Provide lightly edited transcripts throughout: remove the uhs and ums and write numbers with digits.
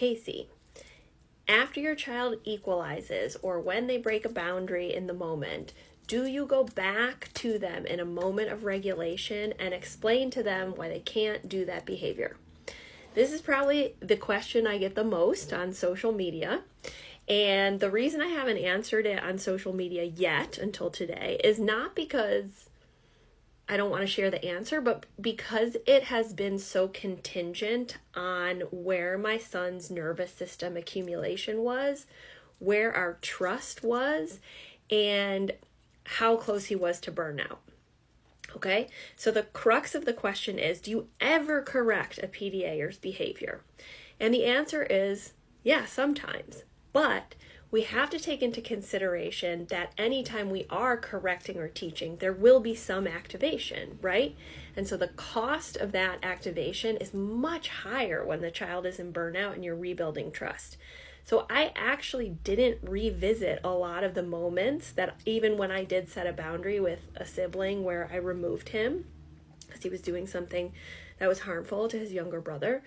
Casey, after your child equalizes or when they break a boundary in the moment, do you go back to them in a moment of regulation and explain to them why they can't do that behavior? This is probably the question I get the most on social media. And the reason I haven't answered it on social media yet until today is not because I don't want to share the answer, but because it has been so contingent on where my son's nervous system accumulation was, where our trust was, and how close he was to burnout. Okay, so the crux of the question is, do you ever correct a PDAer's behavior? And the answer is, yeah, sometimes. But we have to take into consideration that anytime we are correcting or teaching, there will be some activation, right? And so the cost of that activation is much higher when the child is in burnout and you're rebuilding trust. So I actually didn't revisit a lot of the moments that even when I did set a boundary with a sibling where I removed him because he was doing something that was harmful to his younger brother,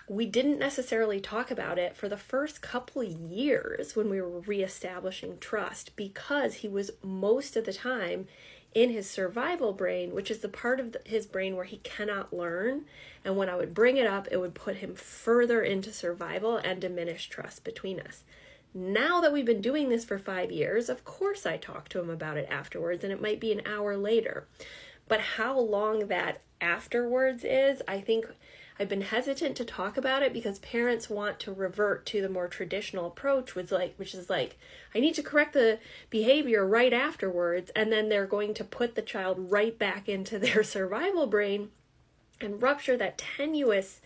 we didn't necessarily talk about it for the first couple of years when we were reestablishing trust, because he was most of the time in his survival brain, which is the part of his brain where he cannot learn. And when I would bring it up, it would put him further into survival and diminish trust between us. Now that we've been doing this for 5 years, of course I talk to him about it afterwards, and it might be an hour later. But how long that afterwards is, I think I've been hesitant to talk about it because parents want to revert to the more traditional approach, which is like, I need to correct the behavior right afterwards, and then they're going to put the child right back into their survival brain and rupture that tenuous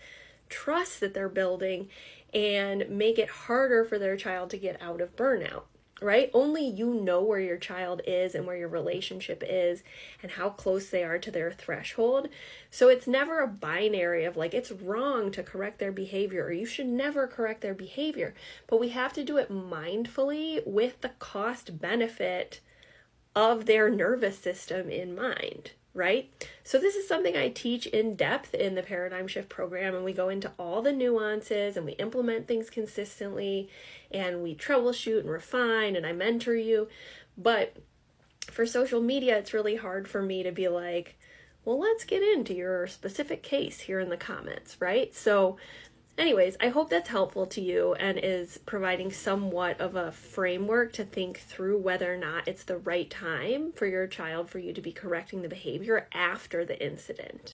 trust that they're building and make it harder for their child to get out of burnout. Right? Only you know where your child is and where your relationship is and how close they are to their threshold. So it's never a binary of like, it's wrong to correct their behavior or you should never correct their behavior. But we have to do it mindfully with the cost benefit of their nervous system in mind. Right? So this is something I teach in depth in the Paradigm Shift program, and we go into all the nuances and we implement things consistently and we troubleshoot and refine and I mentor you. But for social media, it's really hard for me to be like, well, let's get into your specific case here in the comments, right? So anyways, I hope that's helpful to you and is providing somewhat of a framework to think through whether or not it's the right time for your child for you to be correcting the behavior after the incident.